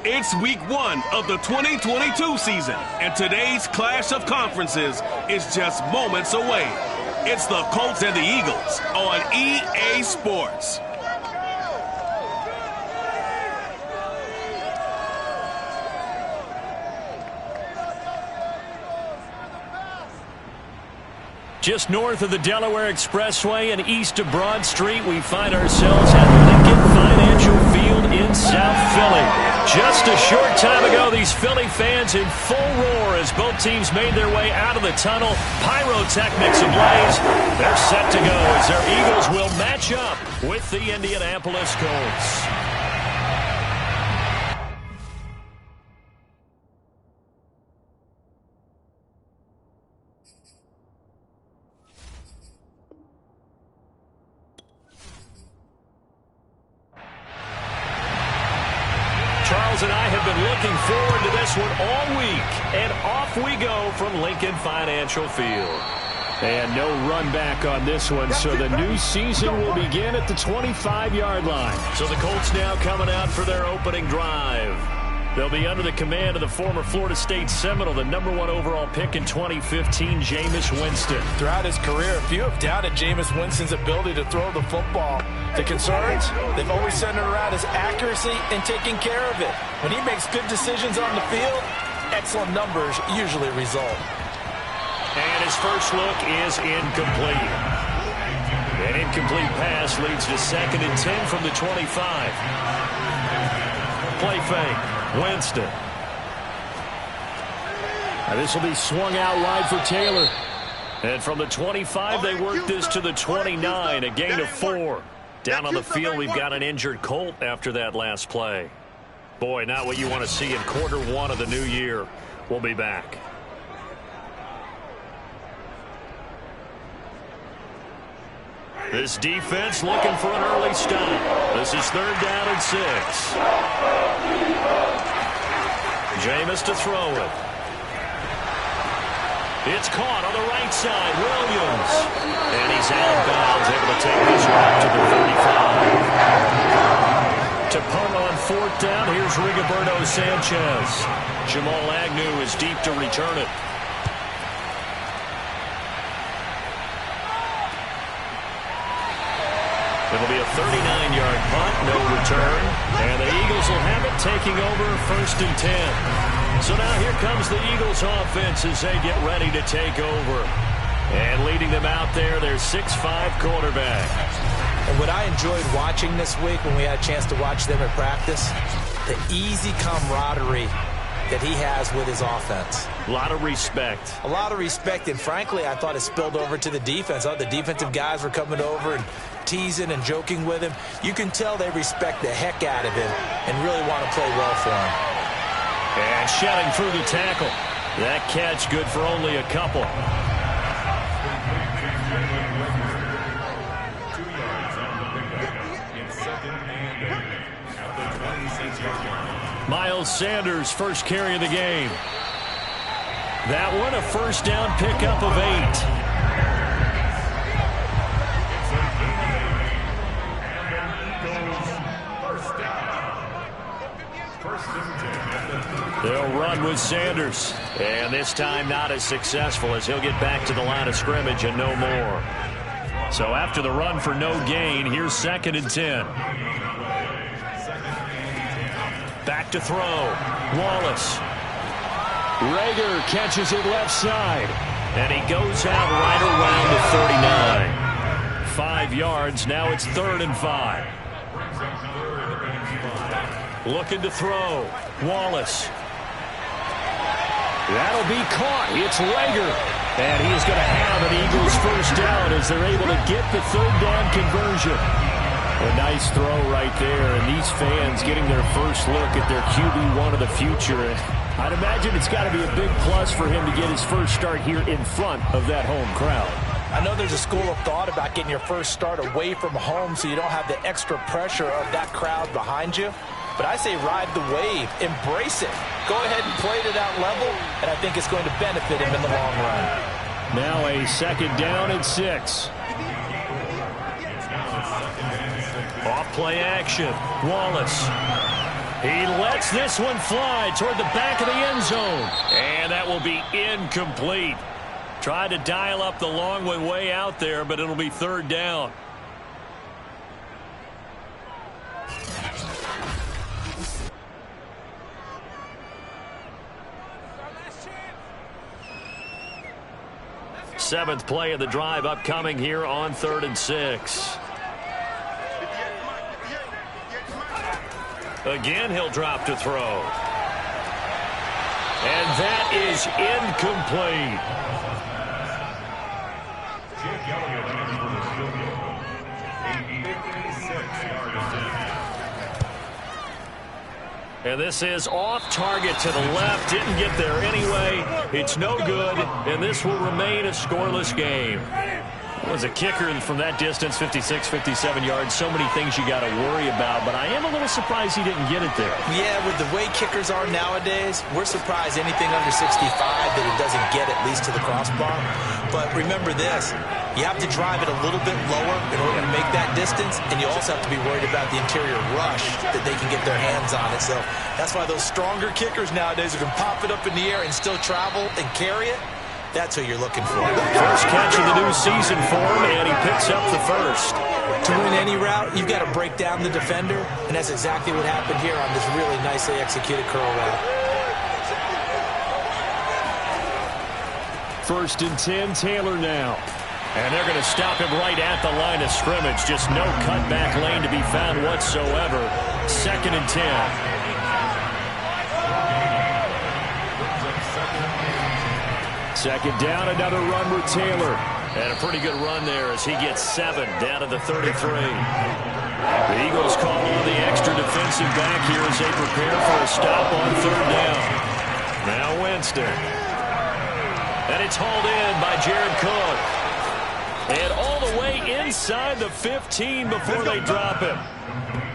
It's week 1 of the 2022 season, and today's clash of conferences is just moments away. It's the Colts and the Eagles on EA Sports. Just north of the Delaware Expressway and east of Broad Street, we find ourselves at Lincoln Financial Field in South Philly. Just a short time ago, these Philly fans in full roar as both teams made their way out of the tunnel. Pyrotechnics ablaze. They're set to go as their Eagles will match up with the Indianapolis Colts. And I have been looking forward to this one all week. And off we go from Lincoln Financial Field. And no run back on this one, so the new season will begin at the 25-yard line. So the Colts now coming out for their opening drive. They'll be under the command of the former Florida State Seminole, the #1 overall pick in 2015, Jameis Winston. Throughout his career, few have doubted Jameis Winston's ability to throw the football. The concerns, they've always centered around his accuracy and taking care of it. When he makes good decisions on the field, excellent numbers usually result. And his first look is incomplete. An incomplete pass leads to 2nd and 10 from the 25. Play fake. Winston. Now this will be swung out wide for Taylor. And from the 25, they work this to the 29, a gain of 4. Down on the field, we've got an injured Colt after that last play. Boy, not what you want to see in quarter 1 of the new year. We'll be back. This defense looking for an early stop. This is 3rd down and 6. Jameis to throw it. It's caught on the right side. Williams. And he's out of bounds, able to take this route to the 35. To punt on 4th down, here's Rigoberto Sanchez. Jamal Agnew is deep to return it. It'll be a 39-yard punt, no return. And the Eagles will have it, taking over 1st and 10. So now here comes the Eagles offense as they get ready to take over. And leading them out there, their 6'5" quarterback. And what I enjoyed watching this week when we had a chance to watch them at practice, the easy camaraderie that he has with his offense. A lot of respect. A lot of respect, and frankly, I thought it spilled over to the defense. The defensive guys were coming over and teasing and joking with him. You can tell they respect the heck out of him and really want to play well for him. And shedding through the tackle. That catch good for only a couple. Miles Sanders, first carry of the game. That one, a 1st down pickup of 8. They'll run with Sanders. And this time not as successful as he'll get back to the line of scrimmage and no more. So after the run for no gain, here's 2nd and 10. Back to throw. Wallace. Rager catches it left side. And he goes out right around the 39. 5 yards. Now it's 3rd and 5. Looking to throw. Wallace. That'll be caught. It's Rager. And he is going to have an Eagles 1st down as they're able to get the 3rd down conversion. A nice throw right there, and these fans getting their first look at their QB1 of the future. And I'd imagine it's got to be a big plus for him to get his first start here in front of that home crowd. I know there's a school of thought about getting your first start away from home so you don't have the extra pressure of that crowd behind you. But I say ride the wave, embrace it. Go ahead and play to that level, and I think it's going to benefit him in the long run. Now a 2nd down and 6. Off play action. Wallace. He lets this one fly toward the back of the end zone. And that will be incomplete. Tried to dial up the long one way out there, but it'll be third down. Seventh play of the drive upcoming here on 3rd and 6. Again, he'll drop to throw. And that is incomplete. And this is off target to the left. Didn't get there anyway. It's no good, and this will remain a scoreless game. Was a kicker from that distance, 56, 57 yards. So many things you got to worry about, but I am a little surprised he didn't get it there. Yeah, with the way kickers are nowadays, we're surprised anything under 65 that it doesn't get at least to the crossbar. But remember this, you have to drive it a little bit lower in order to make that distance, and you also have to be worried about the interior rush that they can get their hands on it. So that's why those stronger kickers nowadays who can pop it up in the air and still travel and carry it, that's who you're looking for. First catch of the new season for him, and he picks up the first. To win any route, you've got to break down the defender, and that's exactly what happened here on this really nicely executed curl route. 1st and 10, Taylor now. And they're going to stop him right at the line of scrimmage. Just no cutback lane to be found whatsoever. 2nd and 10. Second down, another run with Taylor. And a pretty good run there as he gets 7 down to the 33. The Eagles call on the extra defensive back here as they prepare for a stop on 3rd down. Now Winston. And it's hauled in by Jared Cook. And all the way inside the 15 before they drop him.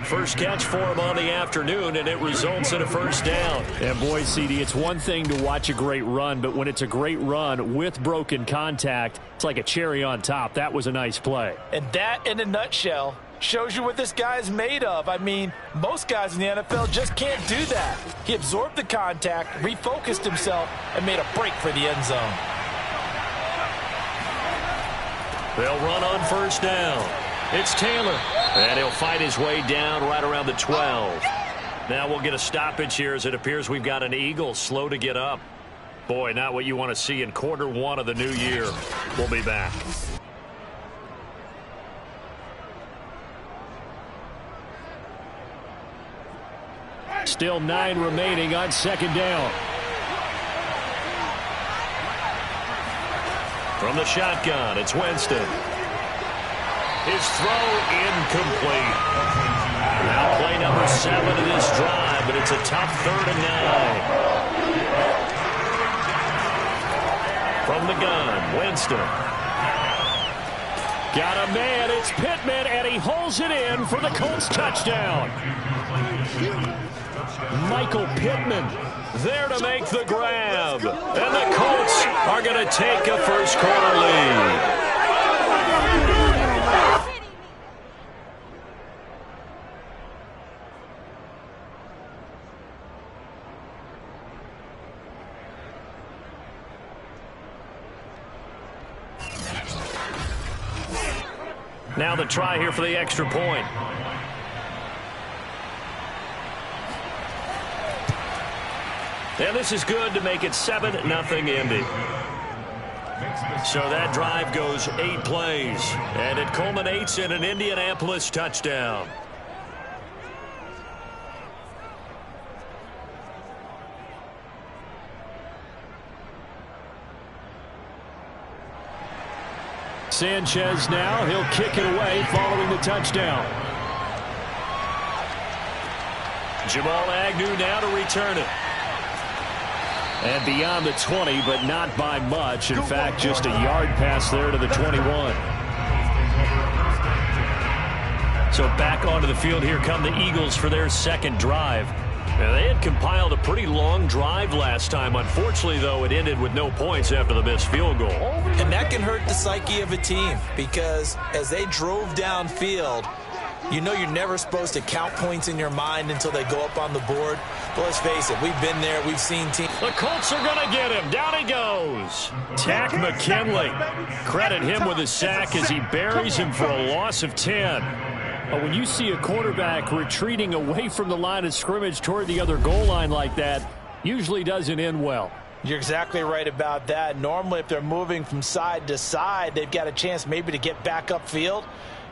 First catch for him on the afternoon, and it results in a first down. And boy, CD, it's one thing to watch a great run, but when it's a great run with broken contact, it's like a cherry on top. That was a nice play. And that, in a nutshell, shows you what this guy is made of. I mean, most guys in the NFL just can't do that. He absorbed the contact, refocused himself, and made a break for the end zone. They'll run on first down. It's Taylor. And he'll fight his way down right around the 12. Now we'll get a stoppage here as it appears we've got an Eagle slow to get up. Boy, not what you want to see in quarter 1 of the new year. We'll be back. Still 9 remaining on 2nd down. From the shotgun, it's Winston. His throw incomplete. Now play number 7 of this drive, but it's a tough 3rd and 9. From the gun, Winston. Got a man, it's Pittman, and he holds it in for the Colts touchdown. Michael Pittman there to make the grab. And the Colts are going to take a first quarter lead. Now the try here for the extra point. And this is good to make it 7-0 Indy. So that drive goes 8 plays, and it culminates in an Indianapolis touchdown. Sanchez now, he'll kick it away following the touchdown. Jamal Agnew now to return it. And beyond the 20, but not by much. In fact, just a yard pass there to the 21. So back onto the field, here come the Eagles for their second drive. Now, they had compiled a pretty long drive last time. Unfortunately, though, it ended with no points after the missed field goal. And that can hurt the psyche of a team because as they drove downfield, You know you're never supposed to count points in your mind until they go up on the board. But let's face it, we've been there. We've seen teams. The Colts are going to get him. Down he goes. Tack McKinley. Credit him with a sack as he buries him for a loss of 10. But when you see a quarterback retreating away from the line of scrimmage toward the other goal line like that, usually doesn't end well. You're exactly right about that. Normally, if they're moving from side to side, they've got a chance maybe to get back upfield.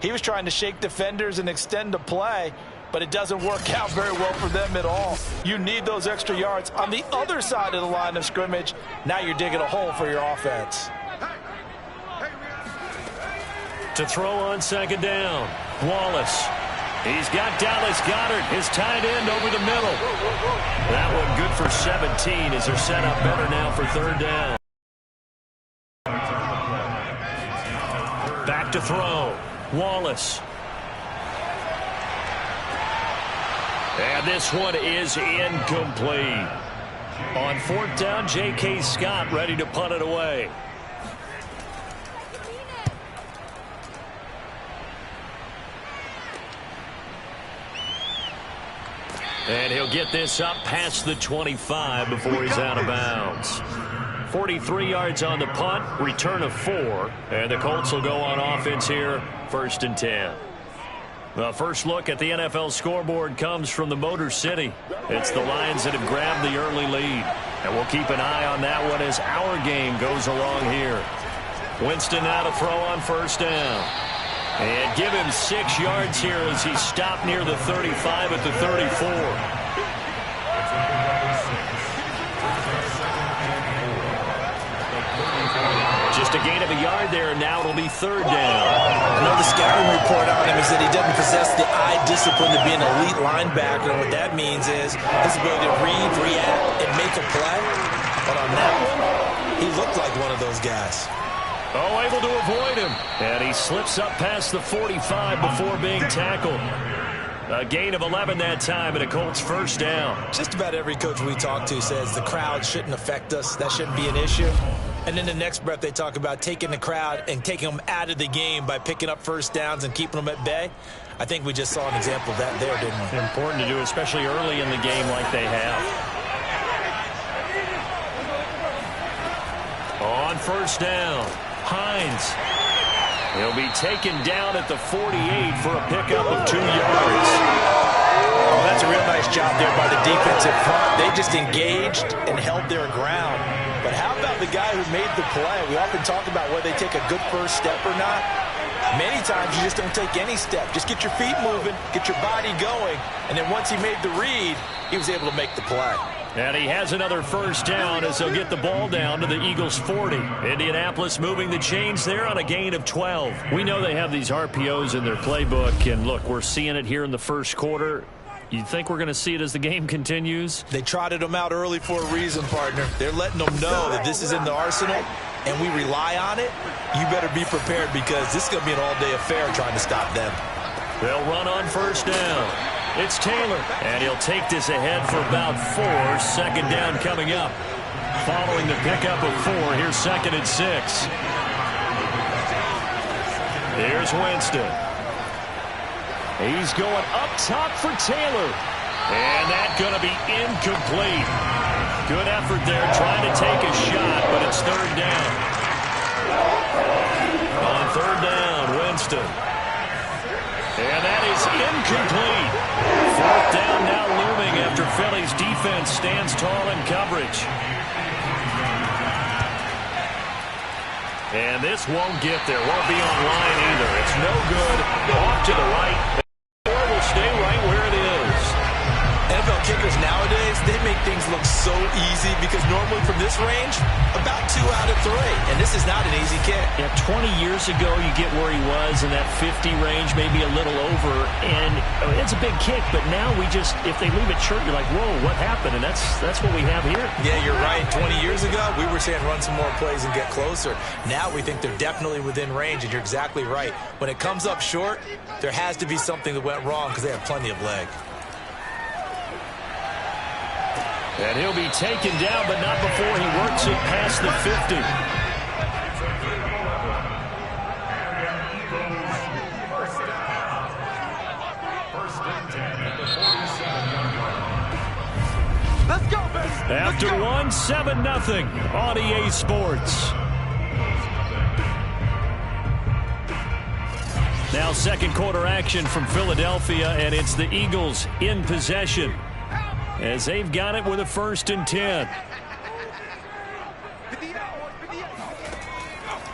He was trying to shake defenders and extend the play, but it doesn't work out very well for them at all. You need those extra yards on the other side of the line of scrimmage. Now you're digging a hole for your offense. To throw on second down, Wallace. He's got Dallas Goedert, his tight end, over the middle. That one good for 17 as they're set up better now for third down. Back to throw, Wallace. And this one is incomplete. On fourth down, J.K. Scott ready to punt it away. And he'll get this up past the 25 before he's out of bounds. 43 yards on the punt, return of 4. And the Colts will go on offense here, 1st and 10. The first look at the NFL scoreboard comes from the Motor City. It's the Lions that have grabbed the early lead. And we'll keep an eye on that one as our game goes along here. Winston now to throw on first down. And give him 6 yards here as he stopped near the 35 at the 34. Just a gain of a yard there, and now it'll be third down. I know the scouting report on him is that he doesn't possess the eye discipline to be an elite linebacker. And what that means is his ability to read, react, and make a play. But on that one, he looked like one of those guys. Oh, able to avoid him. And he slips up past the 45 before being tackled. A gain of 11 that time, and a Colts first down. Just about every coach we talk to says the crowd shouldn't affect us. That shouldn't be an issue. And then the next breath they talk about taking the crowd and taking them out of the game by picking up first downs and keeping them at bay. I think we just saw an example of that there, didn't we? Important to do, especially early in the game like they have. On first down, Hines. He'll be taken down at the 48 for a pickup of 2 yards. Oh, that's a real nice job there by the defensive front. They just engaged and held their ground. But how about the guy who made the play? We often talk about whether they take a good first step or not. Many times you just don't take any step. Just get your feet moving, get your body going, and then once he made the read, he was able to make the play. And he has another first down as they'll get the ball down to the Eagles' 40. Indianapolis moving the chains there on a gain of 12. We know they have these RPOs in their playbook, and look, we're seeing it here in the first quarter. You think we're going to see it as the game continues? They trotted them out early for a reason, partner. They're letting them know that this is in the arsenal, and we rely on it. You better be prepared because this is going to be an all-day affair trying to stop them. They'll run on first down. It's Taylor, and he'll take this ahead for about 4. Second down coming up. Following the pickup of 4, here's 2nd and 6. Here's Winston. He's going up top for Taylor. And that's going to be incomplete. Good effort there trying to take a shot, but it's third down. On third down, Winston. And that is incomplete. Fourth down now looming after Philly's defense stands tall in coverage. And this won't get there. Won't be on line either. It's no good. Off to the right. The score will stay right where it is. NFL kickers nowadays, they make things look so easy because normally from this range, about 2 out of 3. And this is not an easy kick. Yeah, 20 years ago, you get where he was in that 50 range, maybe a little over. And it's a big kick, but now we just, if they leave it short, you're like, whoa, what happened? And that's what we have here. Yeah, you're right. 20 years ago, we were saying run some more plays and get closer. Now we think they're definitely within range, and you're exactly right. When it comes up short, there has to be something that went wrong because they have plenty of leg. And he'll be taken down, but not before he works it past the 50. After one, 7-0 on EA Sports. Now second quarter action from Philadelphia, and it's the Eagles in possession as they've got it with a 1st and 10.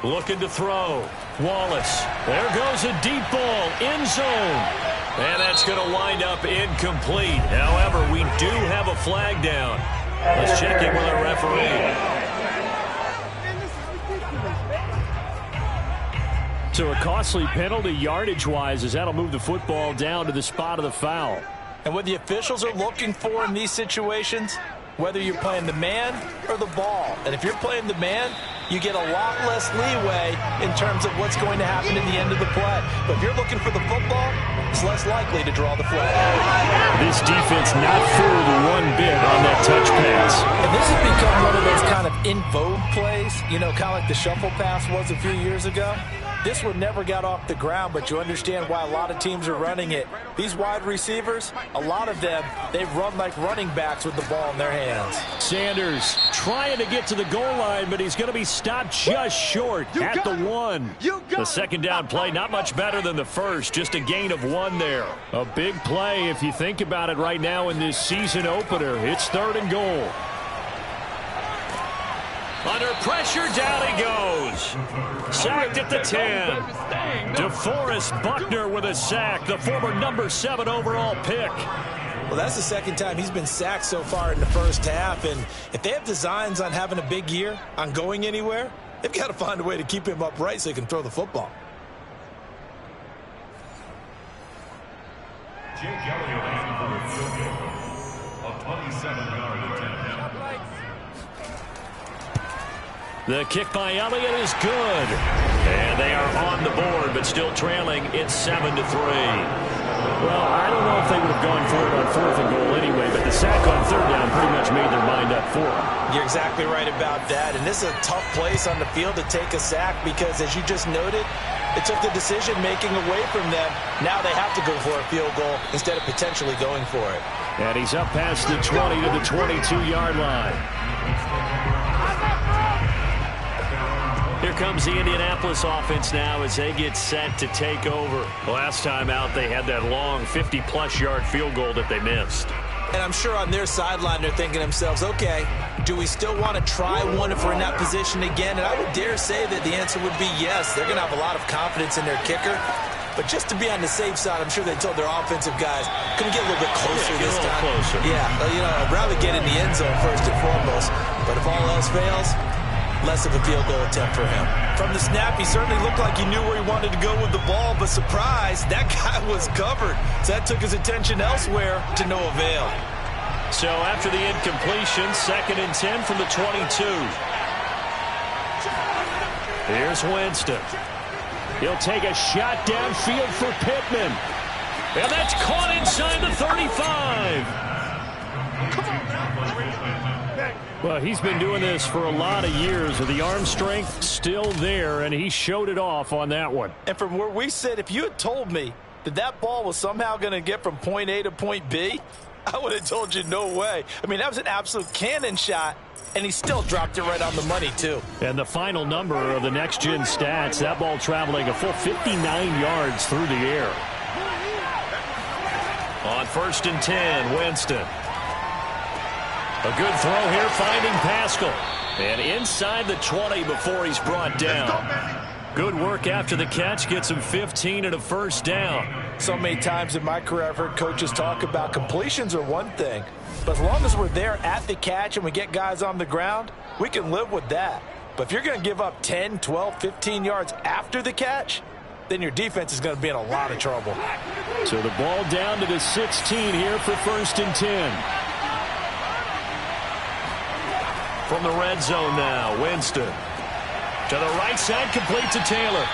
Looking to throw. Wallace. There goes a deep ball. End zone. And that's going to wind up incomplete. However, we do have a flag down. Let's check in with our referee. So a costly penalty yardage-wise as that'll move the football down to the spot of the foul. And what the officials are looking for in these situations, whether you're playing the man or the ball. And if you're playing the man, you get a lot less leeway in terms of what's going to happen at the end of the play. But if you're looking for the football, it's less likely to draw the flag. This defense not fooled one bit on that touch pass. And this has become one of those kind of in vogue plays, you know, kind of like the shuffle pass was a few years ago. This one never got off the ground, but you understand why a lot of teams are running it. These wide receivers, a lot of them, they run like running backs with the ball in their hands. Sanders trying to get to the goal line, but he's going to be stopped just short at the 1. The second down play, not much better than the first, just a gain of 1 there. A big play if you think about it right now in this season opener. It's 3rd and goal. Under pressure, down he goes. Sacked at the 10. DeForest Buckner with a sack, the former number 7 overall pick. Well, that's the second time he's been sacked so far in the first half. And if they have designs on having a big year, on going anywhere, they've got to find a way to keep him upright so he can throw the football. Jake Elliott for the field goal. A 27-yard attempt. The kick by Elliott is good. And they are on the board, but still trailing. It's 7-3. Well, I don't know if they would have gone for it on 4th and goal anyway, but the sack on 3rd down pretty much made their mind up for it. You're exactly right about that. And this is a tough place on the field to take a sack because, as you just noted, it took the decision-making away from them. Now they have to go for a field goal instead of potentially going for it. And he's up past the 20 to the 22-yard line. Here comes the Indianapolis offense now as they get set to take over. Last time out, they had that long 50-plus yard field goal that they missed. And I'm sure on their sideline they're thinking to themselves, okay, do we still want to try one if we're in that position again? And I would dare say that the answer would be yes. They're going to have a lot of confidence in their kicker. But just to be on the safe side, I'm sure they told their offensive guys, can we get a little bit closer this time? Closer. Yeah, you know, I'd rather get in the end zone first and foremost. But if all else fails, less of a field goal attempt for him. From the snap, he certainly looked like he knew where he wanted to go with the ball, but surprise, that guy was covered. So that took his attention elsewhere to no avail. So after the incompletion, 2nd and 10 from the 22. Here's Winston. He'll take a shot downfield for Pittman. And that's caught inside the 35. Well, he's been doing this for a lot of years with the arm strength still there, and he showed it off on that one. And from where we sit, if you had told me that that ball was somehow going to get from point A to point B, I would have told you no way. I mean, that was an absolute cannon shot, and he still dropped it right on the money, too. And the final number of the next-gen stats, that ball traveling a full 59 yards through the air. On 1st and 10, Winston. A good throw here, finding Pascal. And inside the 20 before he's brought down. Good work after the catch, gets him 15 and a 1st down. So many times in my career I've heard coaches talk about completions are one thing. But as long as we're there at the catch and we get guys on the ground, we can live with that. But if you're going to give up 10, 12, 15 yards after the catch, then your defense is going to be in a lot of trouble. So the ball down to the 16 here for 1st and 10. From the red zone now, Winston. To the right side, complete to Taylor.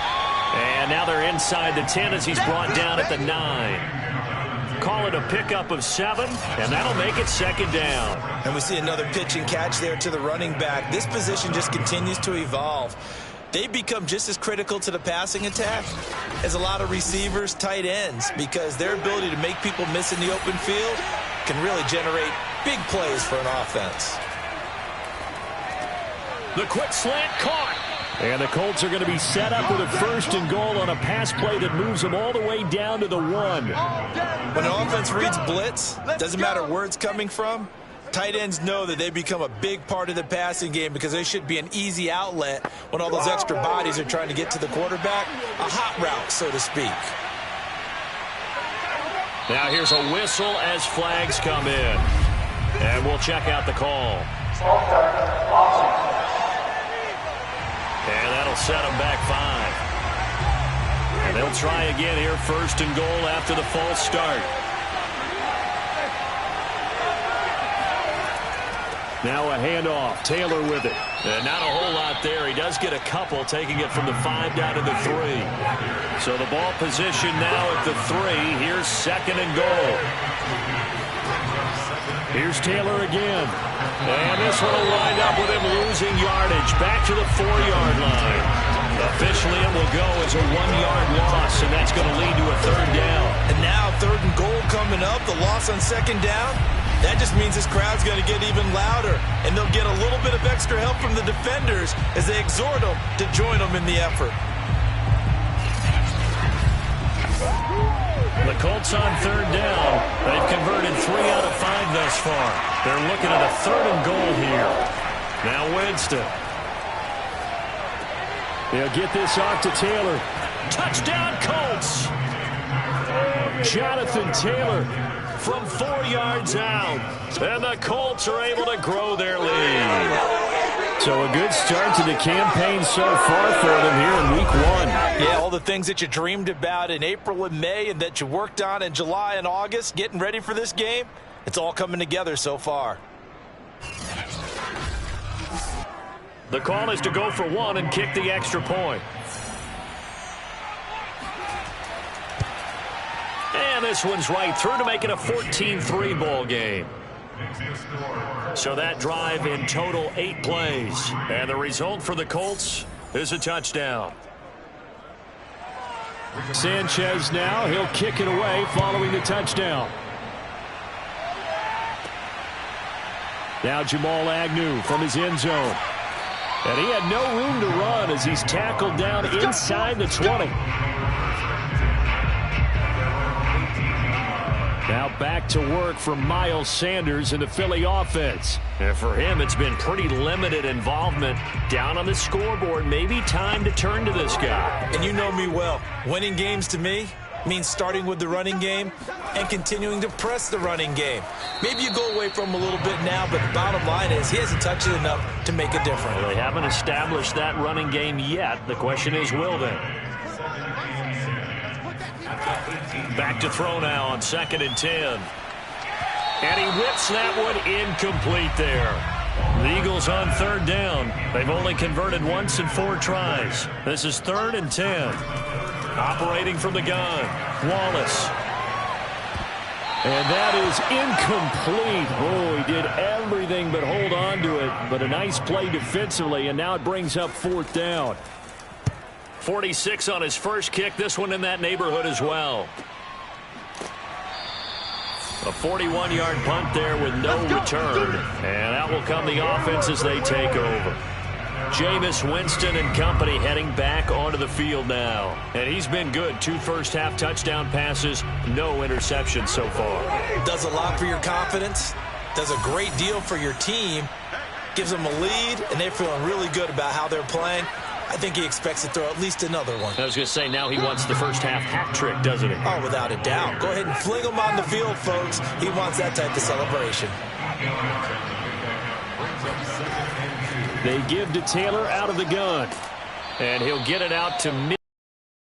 And now they're inside the 10 as he's brought down at the 9. Call it a pickup of 7, and that'll make it 2nd down. And we see another pitch and catch there to the running back. This position just continues to evolve. They've become just as critical to the passing attack as a lot of receivers, tight ends, because their ability to make people miss in the open field can really generate big plays for an offense. The quick slant caught. And the Colts are going to be set up with a 1st and goal on a pass play that moves them all the way down to the 1. When the offense reads blitz, doesn't matter where it's coming from, tight ends know that they become a big part of the passing game because they should be an easy outlet when all those extra bodies are trying to get to the quarterback. A hot route, so to speak. Now here's a whistle as flags come in. And we'll check out the call. And that'll set them back 5. And they'll try again here, 1st and goal after the false start. Now a handoff. Taylor with it. And not a whole lot there. He does get a couple, taking it from the 5 down to the 3. So the ball position now at the 3. Here's 2nd and goal. Here's Taylor again. And this one will wind up with him losing yardage. Back to the 4-yard line. Officially, it will go as a 1-yard loss, and that's going to lead to a 3rd down. And now 3rd and goal coming up. The loss on 2nd down. That just means this crowd's going to get even louder, and they'll get a little bit of extra help from the defenders as they exhort them to join them in the effort. The Colts on 3rd down. They've converted 3 out of 5 thus far. They're looking at a 3rd and goal here. Now Winston. They'll get this off to Taylor. Touchdown, Colts! Jonathan Taylor from 4 yards out. And the Colts are able to grow their lead. So a good start to the campaign so far for them here in week 1. Yeah, all the things that you dreamed about in April and May and that you worked on in July and August, getting ready for this game, it's all coming together so far. The call is to go for 1 and kick the extra point. And this one's right through to make it a 14-3 ball game. So that drive in total 8 plays. And the result for the Colts is a touchdown. Sanchez now, he'll kick it away following the touchdown. Now Jamal Agnew from his end zone. And he had no room to run as he's tackled down inside the 20. Now back to work for Miles Sanders in the Philly offense. And for him, it's been pretty limited involvement down on the scoreboard. Maybe time to turn to this guy. And you know me well. Winning games to me means starting with the running game and continuing to press the running game. Maybe you go away from him a little bit now, but the bottom line is he hasn't touched it enough to make a difference. Well, they haven't established that running game yet. The question is, will they? Back to throw now on 2nd and 10. And he whips that one incomplete there. The Eagles on 3rd down. They've only converted once in 4 tries. This is 3rd and 10. Operating from the gun, Wallace. And that is incomplete. Oh, he did everything but hold on to it. But a nice play defensively, and now it brings up 4th down. 46 on his first kick. This one in that neighborhood as well. A 41-yard punt there with no return. And out will come the offense as they take over. Jameis Winston and company heading back onto the field now. And he's been good. 2 first-half touchdown passes, no interceptions so far. Does a lot for your confidence. Does a great deal for your team. Gives them a lead, and they're feeling really good about how they're playing. I think he expects to throw at least another one. I was going to say, now he wants the first-half hat trick, doesn't he? Oh, without a doubt. Go ahead and fling him on the field, folks. He wants that type of celebration. They give to Taylor out of the gun. And he'll get it out to mid.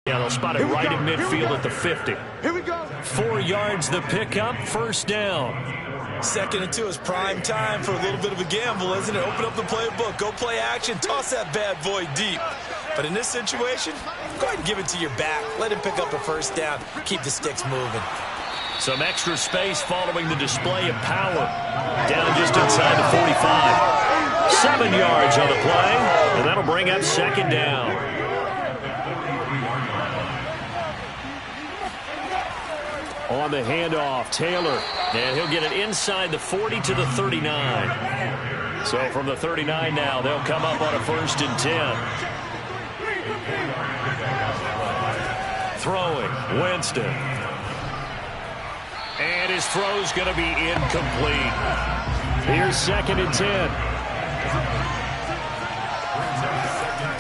Yeah, they'll spot it right in midfield at the 50. Here we go. 4 yards the pickup, 1st down. 2nd and 2 is prime time for a little bit of a gamble, isn't it? Open up the playbook, go play action, toss that bad boy deep. But in this situation, go ahead and give it to your back. Let him pick up a 1st down. Keep the sticks moving. Some extra space following the display of power. Down just inside the 45. 7 yards on the play, and that'll bring up 2nd down. On the handoff, Taylor. And he'll get it inside the 40 to the 39. So from the 39 now, they'll come up on a 1st and 10. Throwing, Winston. And his throw's going to be incomplete. Here's 2nd and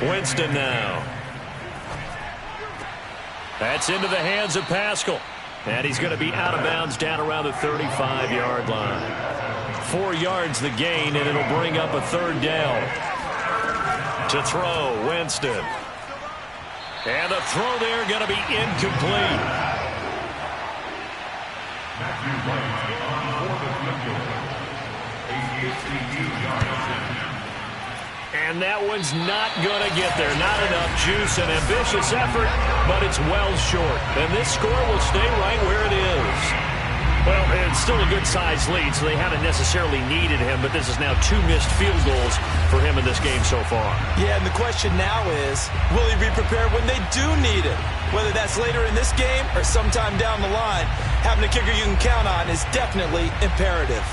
10. Winston now. That's into the hands of Pascal. And he's going to be out of bounds down around the 35-yard line. 4 yards the gain, and it'll bring up a 3rd down. To throw, Winston. And the throw there going to be incomplete. And that one's not going to get there. Not enough juice. An ambitious effort, but it's well short. And this score will stay right where it is. Well, it's still a good-sized lead, so they haven't necessarily needed him, but this is now 2 missed field goals for him in this game so far. Yeah, and the question now is, will he be prepared when they do need it? Whether that's later in this game or sometime down the line, having a kicker you can count on is definitely imperative.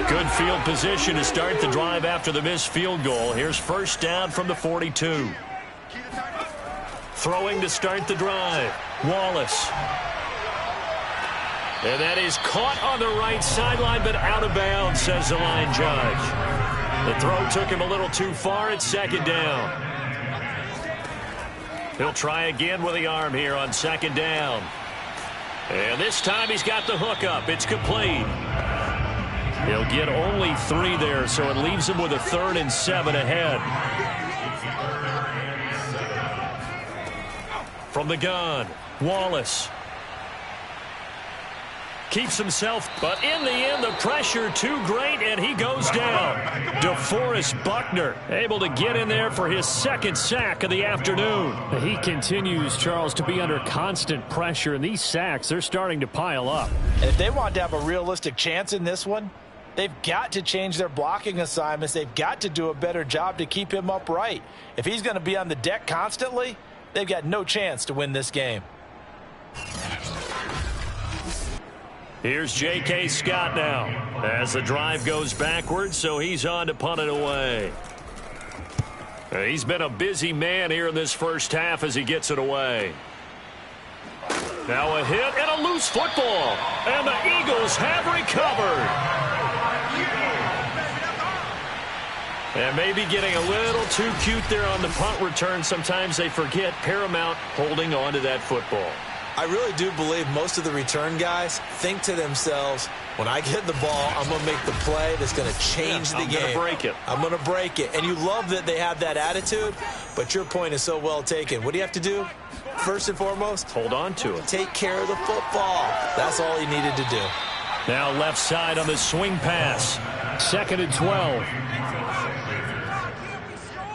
Good field position to start the drive after the missed field goal. Here's 1st down from the 42. Throwing to start the drive, Wallace. And that is caught on the right sideline, but out of bounds, says the line judge. The throw took him a little too far at 2nd down. He'll try again with the arm here on 2nd down. And this time he's got the hook up. It's complete. He'll get only 3 there, so it leaves him with a 3rd and 7 ahead. From the gun, Wallace. Keeps himself, but in the end, the pressure too great, and he goes down. DeForest Buckner able to get in there for his 2nd sack of the afternoon. He continues, Charles, to be under constant pressure, and these sacks, they're starting to pile up. And if they want to have a realistic chance in this one, they've got to change their blocking assignments. They've got to do a better job to keep him upright. If he's going to be on the deck constantly, they've got no chance to win this game. Here's J.K. Scott now as the drive goes backwards, so he's on to punt it away. He's been a busy man here in this 1st half as he gets it away. Now a hit and a loose football, and the Eagles have recovered. And maybe getting a little too cute there on the punt return. Sometimes they forget paramount holding on to that football. I really do believe most of the return guys think to themselves, when I get the ball, I'm going to make the play that's going to change the game. I'm going to break it. I'm going to break it. And you love that they have that attitude, but your point is so well taken. What do you have to do? First and foremost, hold on to it. Take care of the football. That's all you needed to do. Now left side on the swing pass. 2nd and 12.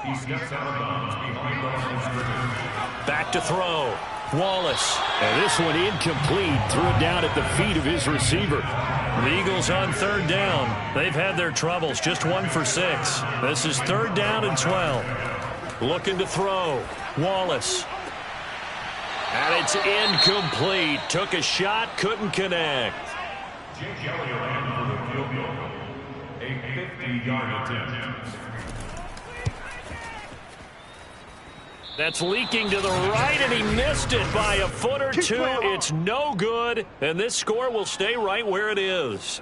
He steps out of bounds behind the line of scrimmage. Back to throw. Wallace. And this one incomplete. Threw it down at the feet of his receiver. The Eagles on 3rd down. They've had their troubles. Just 1 for 6. This is 3rd down and 12. Looking to throw. Wallace. And it's incomplete. Took a shot, couldn't connect. Jake Elliott in for the field goal. A 50-yard attempt. That's leaking to the right, and he missed it by a foot or 2. It's no good, and this score will stay right where it is.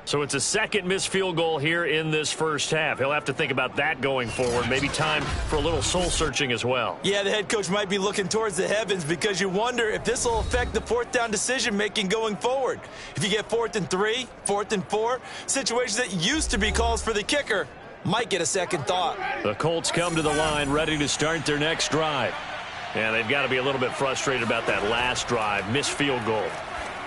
So it's a 2nd missed field goal here in this 1st half. He'll have to think about that going forward. Maybe time for a little soul-searching as well. Yeah, the head coach might be looking towards the heavens because you wonder if this will affect the 4th down decision-making going forward. If you get 4th and 3, 4th and 4, situations that used to be calls for the kicker might get a second thought. The Colts come to the line ready to start their next drive. And they've got to be a little bit frustrated about that last drive, missed field goal.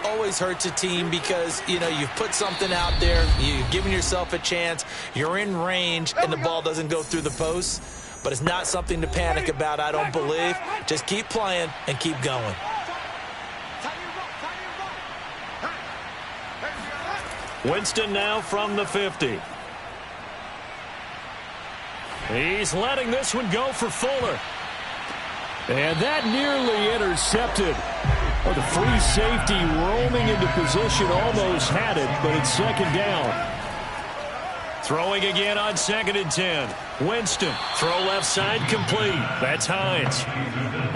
Always hurts a team because, you know, you've put something out there, you've given yourself a chance, you're in range, and the ball doesn't go through the posts. But it's not something to panic about, I don't believe. Just keep playing and keep going. Winston now from the 50. He's letting this one go for Fuller. And that nearly intercepted. Oh, the free safety roaming into position almost had it, but it's 2nd down. Throwing again on 2nd and 10. Winston, throw left side, complete. That's Hines.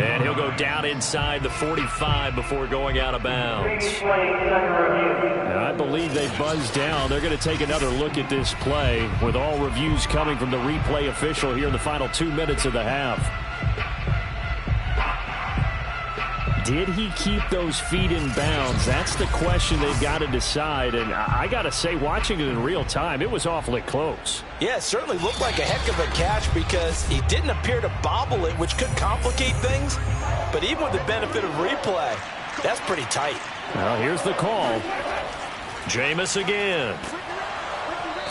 And he'll go down inside the 45 before going out of bounds. I believe they buzzed down. They're going to take another look at this play with all reviews coming from the replay official here in the final 2 minutes of the half. Did he keep those feet in bounds? That's the question they've got to decide. And I got to say, watching it in real time, it was awfully close. Yeah, it certainly looked like a heck of a catch because he didn't appear to bobble it, which could complicate things. But even with the benefit of replay, that's pretty tight. Well, here's the call. Jameis again.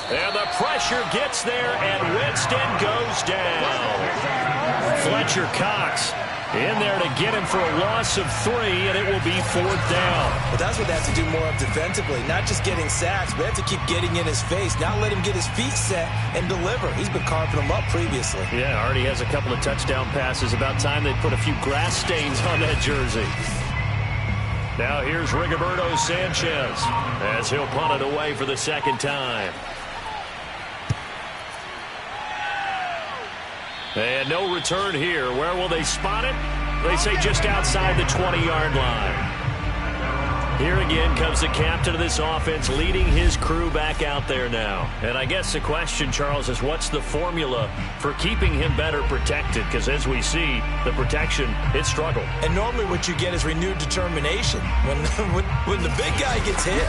And the pressure gets there, and Winston goes down. Fletcher Cox in there to get him for a loss of 3, and it will be 4th down. Well, that's what they have to do more of defensively. Not just getting sacks, but they have to keep getting in his face. Not let him get his feet set and deliver. He's been carving them up previously. Yeah, already has a couple of touchdown passes. About time they put a few grass stains on that jersey. Now here's Rigoberto Sanchez as he'll punt it away for the 2nd time. And no return here. Where will they spot it? They say just outside the 20-yard line. Here again comes the captain of this offense leading his crew back out there now. And I guess the question, Charles, is what's the formula for keeping him better protected? Because as we see, the protection, it struggled. And normally what you get is renewed determination. When the big guy gets hit,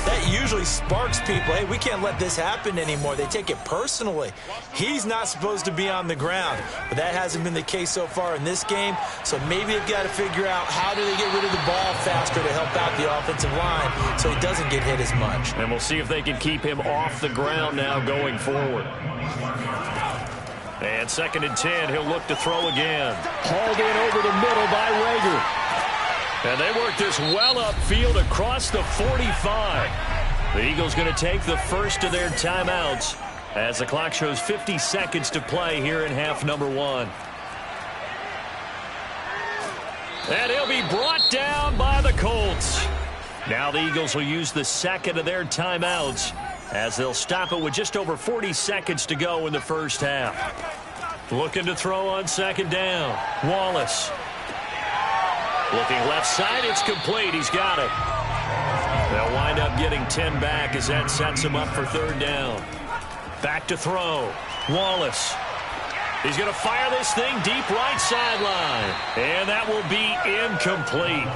that usually sparks people. Hey, we can't let this happen anymore. They take it personally. He's not supposed to be on the ground, but that hasn't been the case so far in this game. So maybe they've got to figure out how do they get rid of the ball faster to help out the offensive line so he doesn't get hit as much. And we'll see if they can keep him off the ground now going forward. And 2nd and 10, he'll look to throw again. Hauled in over the middle by Rager. And they work this well upfield across the 45. The Eagles going to take the first of their timeouts as the clock shows 50 seconds to play here in half number 1. And he'll be brought down by the Colts. Now the Eagles will use the 2nd of their timeouts as they'll stop it with just over 40 seconds to go in the first half. Looking to throw on 2nd down. Wallace. Looking left side, it's complete. He's got it. They'll wind up getting 10 back as that sets him up for 3rd down. Back to throw. Wallace. He's going to fire this thing deep right sideline. And that will be incomplete.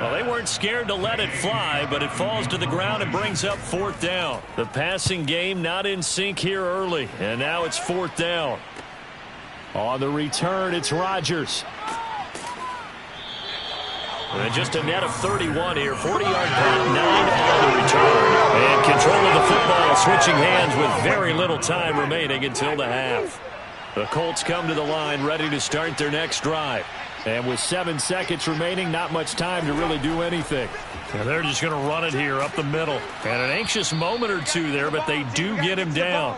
Well, they weren't scared to let it fly, but it falls to the ground and brings up 4th down. The passing game not in sync here early, and now it's 4th down. On the return, it's Rodgers. And just a net of 31 here. 40-yard punt, 9 on the return. And control of the football switching hands with very little time remaining until the half. The Colts come to the line ready to start their next drive. And with 7 seconds remaining, not much time to really do anything. And they're just going to run it here up the middle. And an anxious moment or two there, but they do get him down.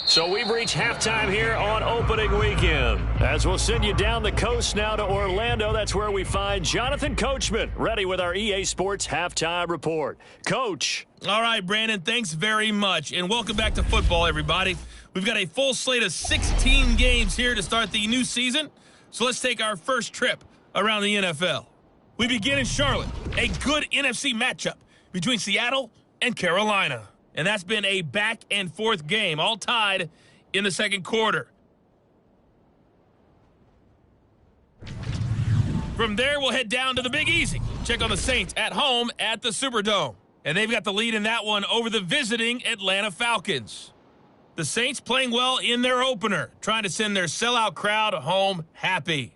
So we've reached halftime here on opening weekend. As we'll send you down the coast now to Orlando, that's where we find Jonathan Coachman, ready with our EA Sports Halftime Report. Coach. All right, Brandon, thanks very much. And welcome back to football, everybody. We've got a full slate of 16 games here to start the new season. So let's take our first trip around the NFL. We begin in Charlotte, a good NFC matchup between Seattle and Carolina. And that's been a back-and-forth game, all tied in the second quarter. From there, we'll head down to the Big Easy. Check on the Saints at home at the Superdome. And they've got the lead in that one over the visiting Atlanta Falcons. The Saints playing well in their opener, trying to send their sellout crowd home happy.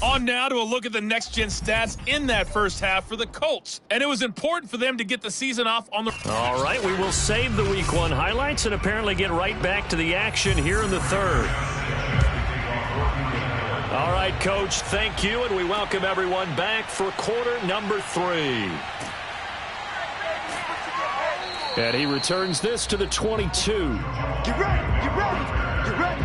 On now to a look at the next-gen stats in that first half for the Colts. And it was important for them to get the season off on the... All right, we will save the Week 1 highlights and apparently get right back to the action here in the third. All right, Coach, thank you, and we welcome everyone back for quarter number 3. And he returns this to the 22. Get ready, get ready, get ready.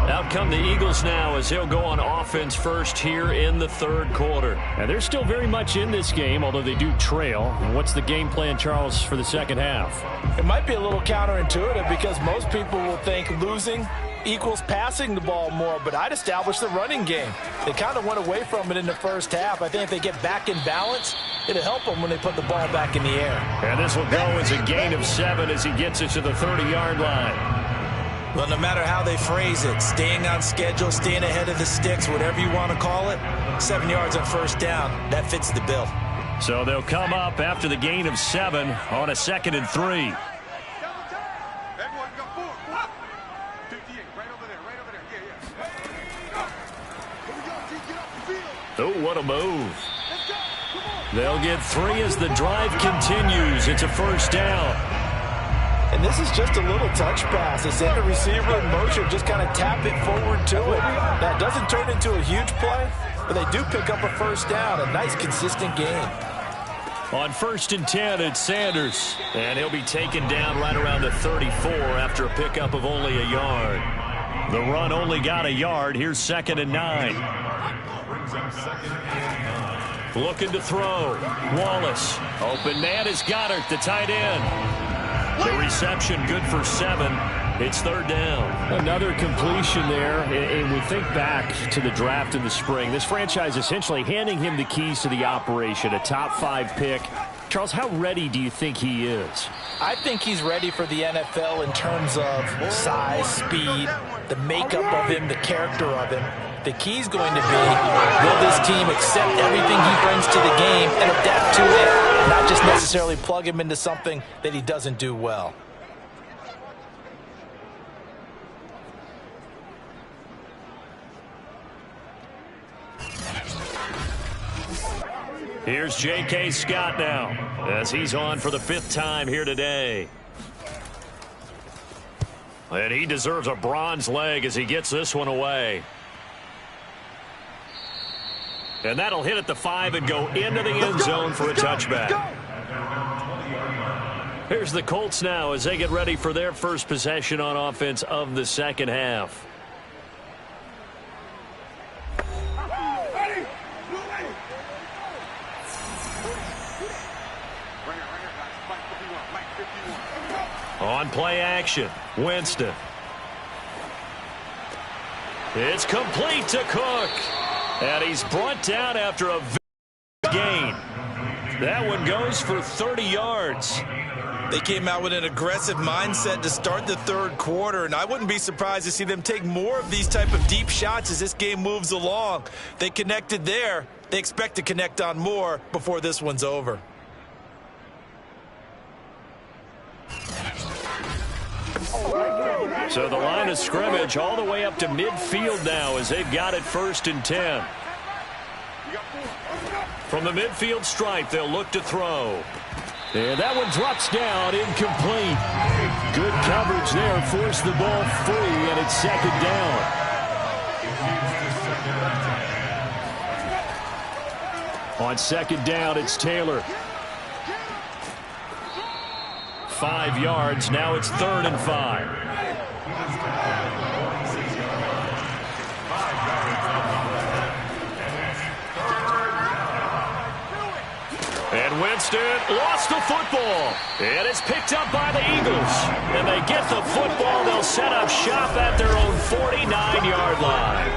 Out come the Eagles now as they'll go on offense first here in the third quarter. And they're still very much in this game, although they do trail. What's the game plan, Charles, for the second half? It might be a little counterintuitive because most people will think losing equals passing the ball more, but I'd establish the running game. They kind of went away from it in the first half. I think if they get back in balance, it'll help them when they put the ball back in the air. And this will go as a gain of 7 as he gets it to the 30-yard line. Well, no matter how they phrase it, staying on schedule, staying ahead of the sticks, whatever you want to call it, 7 yards on first down, that fits the bill. So they'll come up after the gain of 7 on a 2nd and 3. Oh, what a move. They'll get 3 as the drive continues. It's a first down. And this is just a little touch pass. They send the receiver in motion, just kind of tap it forward to it. That doesn't turn into a huge play, but they do pick up a first down. A nice, consistent gain. On 1st and 10, it's Sanders. And he'll be taken down right around the 34 after a pickup of only a yard. The run only got a yard. Here's 2nd and 9. Looking to throw. Wallace. Open man is Goddard, the tight end. The reception good for 7. It's 3rd down. Another completion there. And we think back to the draft in the spring. This franchise essentially handing him the keys to the operation, a top 5 pick. Charles, how ready do you think he is? I think he's ready for the NFL in terms of size, speed, the makeup of him, the character of him. The key's going to be, will this team accept everything he brings to the game and adapt to it, not just necessarily plug him into something that he doesn't do well. Here's J.K. Scott now as he's on for the 5th time here today. And he deserves a bronze leg as he gets this one away. And that'll hit at the 5 and go into the end zone for a touchback. Here's the Colts now as they get ready for their first possession on offense of the second half. On play action, Winston. It's complete to Cook. And he's brought down after a gain. That one goes for 30 yards. They came out with an aggressive mindset to start the third quarter, and I wouldn't be surprised to see them take more of these type of deep shots as this game moves along. They connected there. They expect to connect on more before this one's over. So the line of scrimmage all the way up to midfield now as they've got it 1st and 10. From the midfield stripe, they'll look to throw. And that one drops down, incomplete. Good coverage there, forced the ball free, and it's 2nd down. On 2nd down, it's Taylor. 5 yards, now it's 3rd and 5. And Winston lost the football. And it's picked up by the Eagles. And they get the football. They'll set up shop at their own 49-yard line.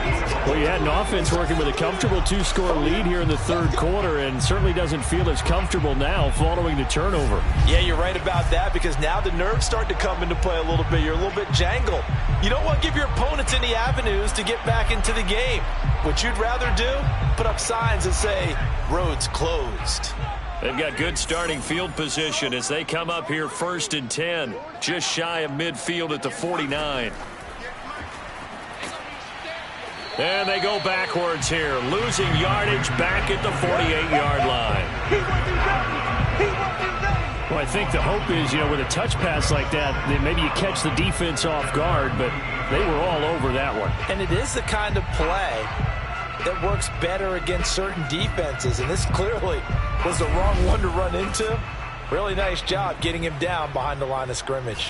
Well, you had an offense working with a comfortable 2-score lead here in the third quarter and certainly doesn't feel as comfortable now following the turnover. Yeah, you're right about that because now the nerves start to come into play a little bit. You're a little bit jangled. You don't want to give your opponents any avenues to get back into the game. What you'd rather do, put up signs that say, roads closed. They've got good starting field position as they come up here 1st and 10, just shy of midfield at the 49. And they go backwards here, losing yardage back at the 48-yard line. Well, I think the hope is, with a touch pass like that, then maybe you catch the defense off guard, but they were all over that one. And it is the kind of play that works better against certain defenses, and this clearly was the wrong one to run into. Really nice job getting him down behind the line of scrimmage.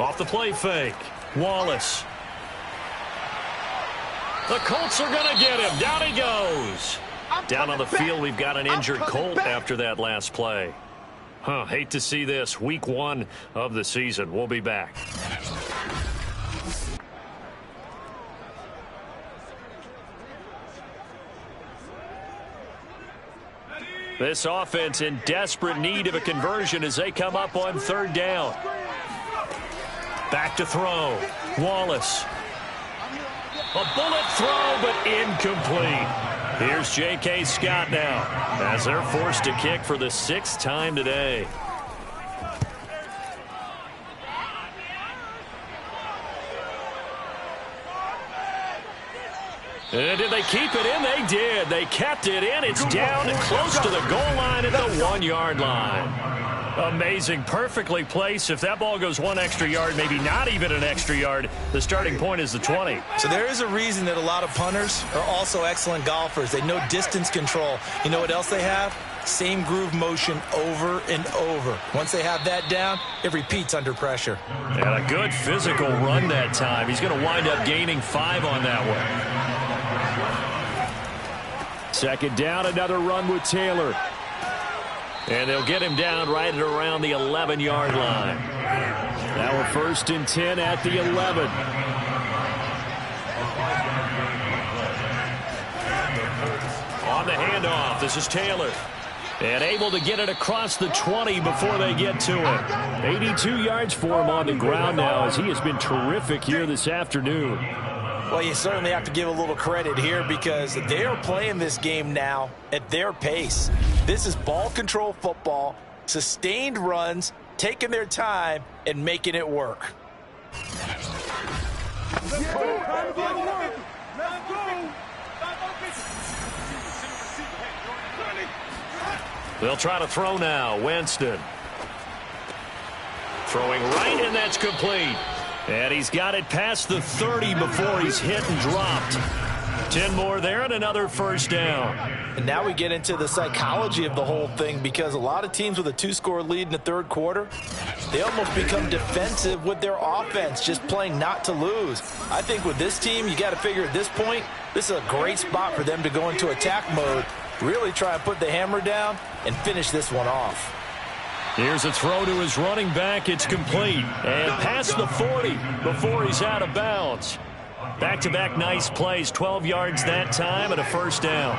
Off the play fake, Wallace. The Colts are going to get him. Down he goes. Down on the field, we've got an injured Colt after that last play. Hate to see this. Week 1 of the season. We'll be back. This offense in desperate need of a conversion as they come up on 3rd down. Back to throw. Wallace. A bullet throw, but incomplete. Here's J.K. Scott now as they're forced to kick for the 6th time today. And did they keep it in? They did. They kept it in. It's down close to the goal line at the 1-yard line. Amazing. Perfectly placed. If that ball goes 1 extra yard, maybe not even an extra yard, the starting point is the 20. So there is a reason that a lot of punters are also excellent golfers. They know distance control. You know what else they have? Same groove motion over and over. Once they have that down, it repeats under pressure. And a good physical run that time. He's going to wind up gaining 5 on that one. 2nd down, another run with Taylor. And they'll get him down right at around the 11-yard line. Now a 1st and 10 at the 11. On the handoff, this is Taylor. And able to get it across the 20 before they get to it. 82 yards for him on the ground now as he has been terrific here this afternoon. Well, you certainly have to give a little credit here because they are playing this game now at their pace. This is ball control football, sustained runs, taking their time, and making it work. They'll try to throw now. Winston. Throwing right, and that's complete. And he's got it past the 30 before he's hit and dropped. 10 more there and another 1st down. And now we get into the psychology of the whole thing because a lot of teams with a 2-score lead in the 3rd quarter, they almost become defensive with their offense, just playing not to lose. I think with this team, you got to figure at this point, this is a great spot for them to go into attack mode, really try and put the hammer down and finish this one off. Here's a throw to his running back. It's complete. And past the 40 before he's out of bounds. Back-to-back nice plays. 12 yards that time and a 1st down.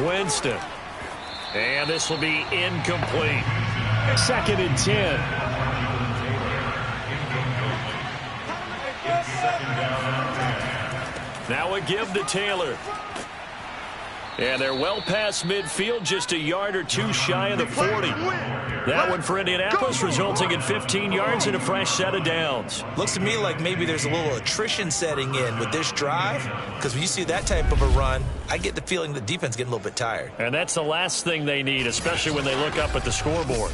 Winston. And this will be incomplete. 2nd and 10. Now a give to Taylor. And they're well past midfield, just a yard or 2 shy of the 40. That one for Indianapolis, resulting in 15 yards and a fresh set of downs. Looks to me like maybe there's a little attrition setting in with this drive, because when you see that type of a run, I get the feeling the defense getting a little bit tired. And that's the last thing they need, especially when they look up at the scoreboard.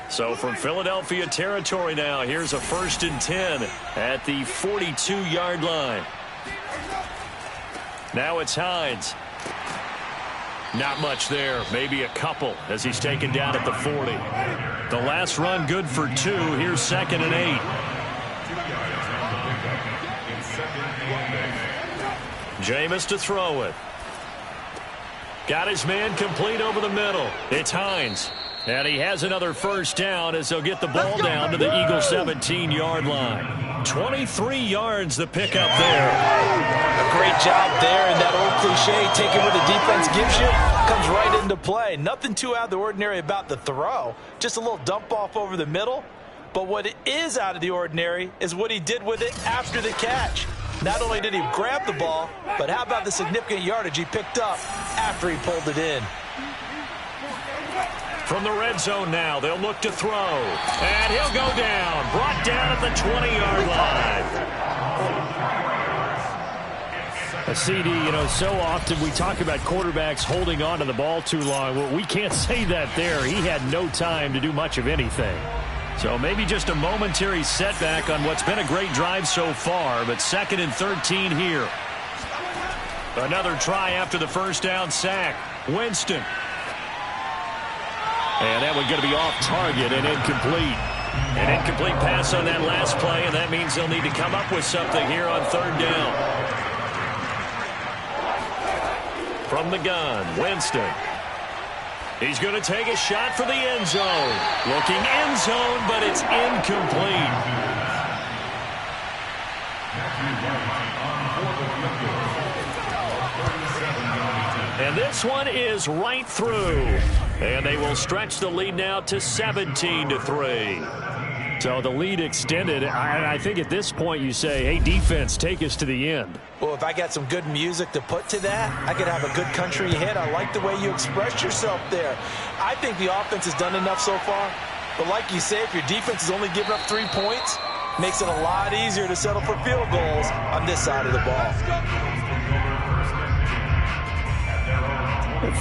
So from Philadelphia territory now, here's a 1st and 10 at the 42-yard line. Now it's Hines. Not much there, maybe a couple as he's taken down at the 40. The last run good for 2. Here's 2nd and 8. Jameis to throw it. Got his man complete over the middle. It's Hines. And he has another 1st down as they'll get the ball down to the Eagles' 17-yard line. 23 yards the pickup there. A great job there, and that old cliche, taking what the defense gives you, comes right into play. Nothing too out of the ordinary about the throw, just a little dump off over the middle. But what it is out of the ordinary is what he did with it after the catch. Not only did he grab the ball, but how about the significant yardage he picked up after he pulled it in. From the red zone now, they'll look to throw. And he'll go down. Brought down at the 20-yard line. CD, so often we talk about quarterbacks holding on to the ball too long. Well, we can't say that there. He had no time to do much of anything. So maybe just a momentary setback on what's been a great drive so far, but 2nd and 13 here. Another try after the first down sack. Winston. And that one going to be off target and incomplete. An incomplete pass on that last play, and that means they'll need to come up with something here on 3rd down. From the gun, Winston. He's going to take a shot for the end zone. Looking end zone, but it's incomplete. And this one is right through. And they will stretch the lead now to 17-3. So the lead extended. I think at this point you say, hey, defense, take us to the end. Well, if I got some good music to put to that, I could have a good country hit. I like the way you expressed yourself there. I think the offense has done enough so far. But like you say, if your defense is only giving up 3 points, makes it a lot easier to settle for field goals on this side of the ball.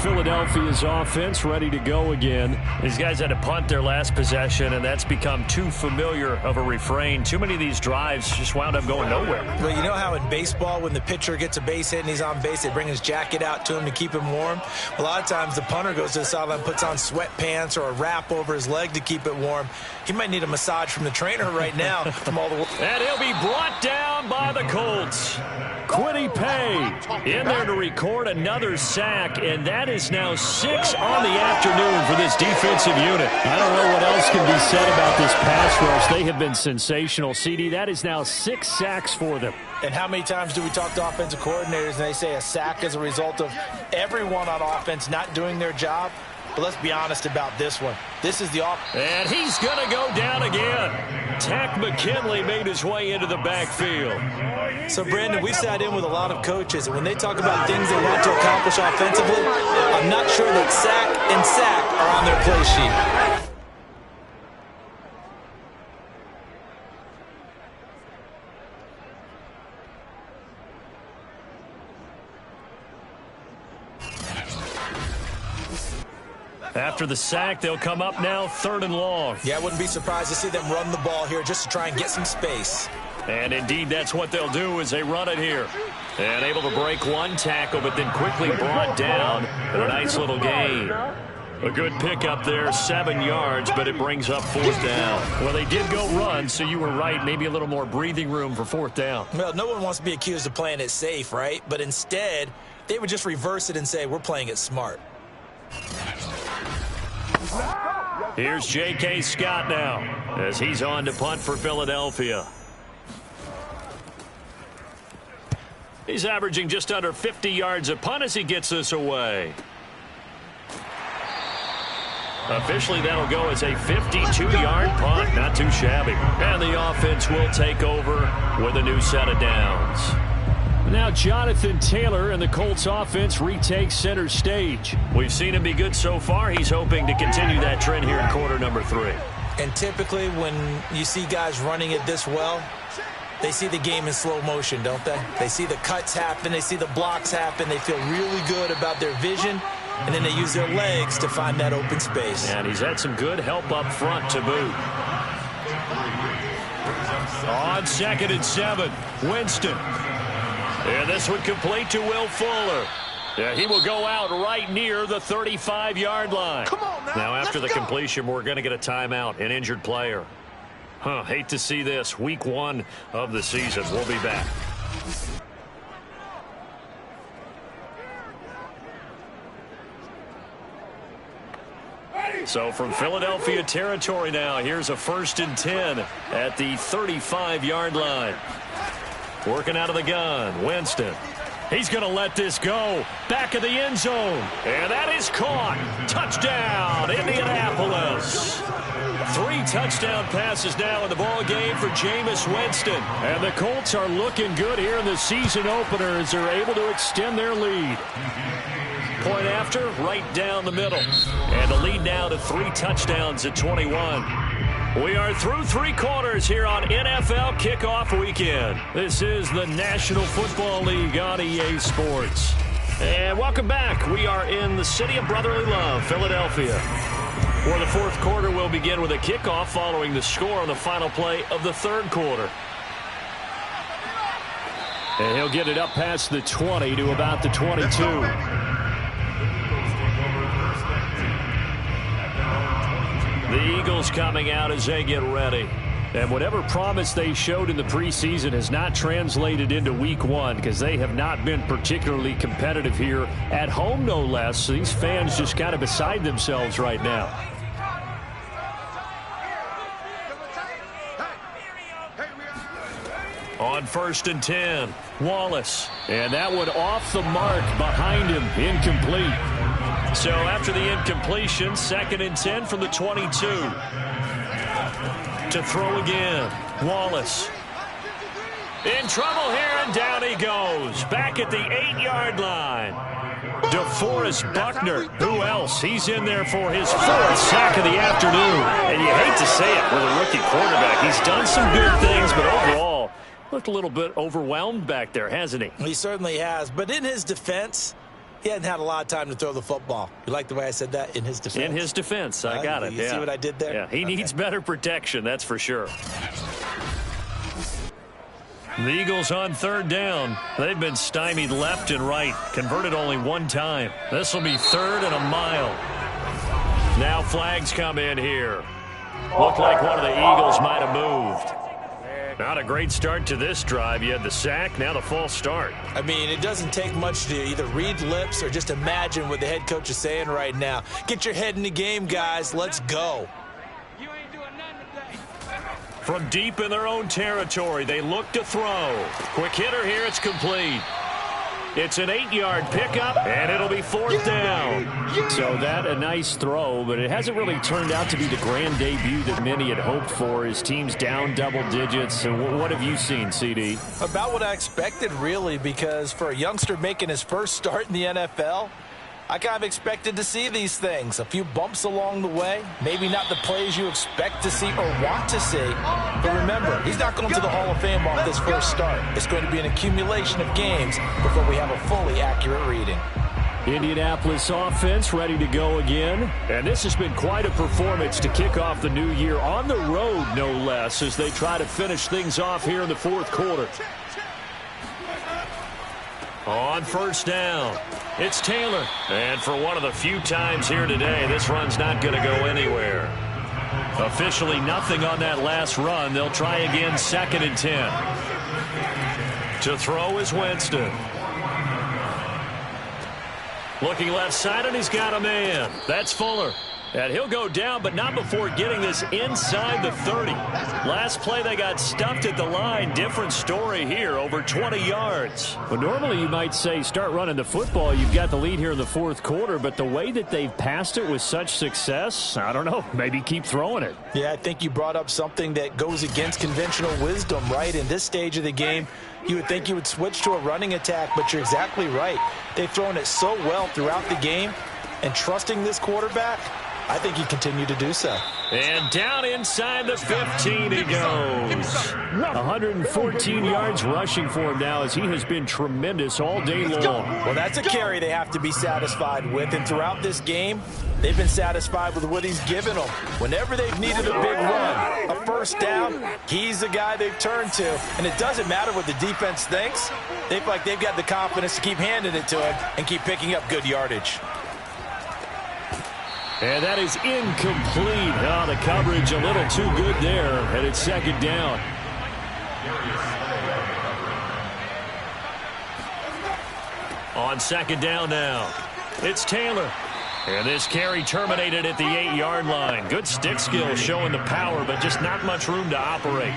Philadelphia's offense ready to go again. These guys had to punt their last possession, and that's become too familiar of a refrain. Too many of these drives just wound up going nowhere. Well, you know how in baseball, when the pitcher gets a base hit and he's on base, they bring his jacket out to him to keep him warm? A lot of times the punter goes to the sideline, puts on sweatpants or a wrap over his leg to keep it warm. He might need a massage from the trainer right now from all the work. And he'll be brought down by the Colts. Quiddy Pay in there to record another sack, and that is now 6 on the afternoon for this defensive unit. I don't know what else can be said about this pass rush. They have been sensational, CD. That is now 6 sacks for them. And how many times do we talk to offensive coordinators and they say a sack is a result of everyone on offense not doing their job? But let's be honest about this one. This is the offense. And he's going to go down again. Tack McKinley made his way into the backfield. So, Brandon, we've sat in with a lot of coaches, and when they talk about things they want to accomplish offensively, I'm not sure that sack and sack are on their play sheet. After the sack, they'll come up now 3rd and long. Yeah, I wouldn't be surprised to see them run the ball here just to try and get some space. And indeed, that's what they'll do as they run it here. And able to break one tackle, but then quickly brought down in a nice little gain. A good pickup there, 7 yards, but it brings up 4th down. Well, they did go run, so you were right. Maybe a little more breathing room for 4th down. Well, no one wants to be accused of playing it safe, right? But instead, they would just reverse it and say, we're playing it smart. Here's J.K. Scott now as he's on to punt for Philadelphia. He's averaging just under 50 yards a punt as he gets this away. Officially, that'll go as a 52-yard punt. Not too shabby. And the offense will take over with a new set of downs. Now Jonathan Taylor and the Colts offense retakes center stage. We've seen him be good so far. He's hoping to continue that trend here in quarter number 3. And typically when you see guys running it this well, they see the game in slow motion, don't they? They see the cuts happen. They see the blocks happen. They feel really good about their vision. And then they use their legs to find that open space. And he's had some good help up front to boot. On 2nd and 7, Winston. And this one complete to Will Fuller. Yeah, he will go out right near the 35-yard line. Come on now after the completion, we're going to get a timeout, an injured player. Hate to see this. Week 1 of the season. We'll be back. So from Philadelphia territory now, here's a 1st and 10 at the 35-yard line. Working out of the gun, Winston. He's going to let this go. Back of the end zone. And that is caught. Touchdown, Indianapolis. 3 touchdown passes now in the ball game for Jameis Winston. And the Colts are looking good here in the season opener as they're able to extend their lead. Point after, right down the middle. And the lead now to 3 touchdowns at 21. We are through 3 quarters here on NFL Kickoff Weekend. This is the National Football League on EA Sports. And welcome back. We are in the city of brotherly love, Philadelphia, where the 4th quarter will begin with a kickoff following the score on the final play of the 3rd quarter. And he'll get it up past the 20 to about the 22. The Eagles coming out as they get ready. And whatever promise they showed in the preseason has not translated into week 1 because they have not been particularly competitive here at home, no less. So these fans just kind of beside themselves right now. On 1st and 10, Wallace. And that one off the mark behind him, incomplete. So after the incompletion, 2nd and 10 from the 22. To throw again, Wallace. In trouble here, and down he goes. Back at the 8-yard line. DeForest Buckner, who else? He's in there for his 4th sack of the afternoon. And you hate to say it with a rookie quarterback. He's done some good things, but overall, looked a little bit overwhelmed back there, hasn't he? He certainly has. But in his defense, he hadn't had a lot of time to throw the football. You like the way I said that? In his defense? In his defense. I got it. You see what I did there? Yeah, he needs better protection, that's for sure. The Eagles on 3rd down. They've been stymied left and right. Converted only 1 time. This will be 3rd and a mile. Now flags come in here. Looked like one of the Eagles might have moved. Not a great start to this drive. You had the sack, now the false start. I mean, it doesn't take much to either read lips or just imagine what the head coach is saying right now. Get your head in the game, guys. Let's go. From deep in their own territory, they look to throw. Quick hitter here, it's complete. It's an 8-yard pickup, and it'll be 4th down. So that a nice throw, but it hasn't really turned out to be the grand debut that many had hoped for. His team's down double digits. And what have you seen, CD? About what I expected, really, because for a youngster making his first start in the NFL, I kind of expected to see these things. A few bumps along the way. Maybe not the plays you expect to see or want to see. But remember, he's not going to the Hall of Fame off this first start. It's going to be an accumulation of games before we have a fully accurate reading. Indianapolis offense ready to go again. And this has been quite a performance to kick off the new year on the road, no less, as they try to finish things off here in the 4th quarter. On 1st down, it's Taylor. And for one of the few times here today, this run's not going to go anywhere. Officially nothing on that last run. They'll try again 2nd and 10. To throw is Winston. Looking left side, and he's got a man. That's Fuller. And he'll go down, but not before getting this inside the 30. Last play, they got stuffed at the line. Different story here, over 20 yards. Well, normally you might say start running the football. You've got the lead here in the 4th quarter, but the way that they've passed it with such success, I don't know, maybe keep throwing it. Yeah, I think you brought up something that goes against conventional wisdom, right? In this stage of the game, you would think you would switch to a running attack, but you're exactly right. They've thrown it so well throughout the game, and trusting this quarterback, I think he continued to do so. And down inside the 15 he goes. 114 yards rushing for him now as he has been tremendous all day long. Well, that's a carry they have to be satisfied with. And throughout this game, they've been satisfied with what he's given them. Whenever they've needed a big run, a first down, he's the guy they've turned to. And it doesn't matter what the defense thinks. They feel like they've got the confidence to keep handing it to him and keep picking up good yardage. And that is incomplete. Oh, the coverage a little too good there, and it's 2nd down. On 2nd down now, it's Taylor. And this carry terminated at the 8-yard line. Good stick skill showing the power, but just not much room to operate.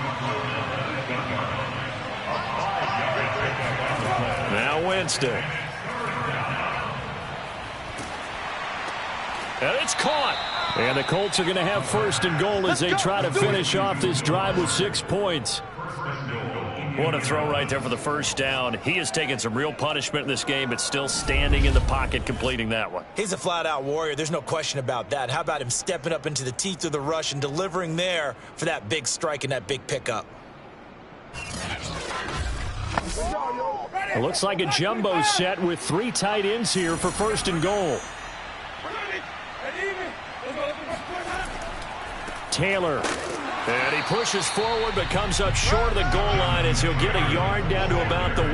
Now Winston. And it's caught. And the Colts are going to have 1st and goal as they try to finish off this drive with 6 points. What a throw right there for the first down. He has taken some real punishment in this game, but still standing in the pocket completing that one. He's a flat-out warrior. There's no question about that. How about him stepping up into the teeth of the rush and delivering there for that big strike and that big pickup? It looks like a jumbo set with 3 tight ends here for 1st and goal. Taylor. And he pushes forward but comes up short of the goal line as he'll get a yard down to about the 1.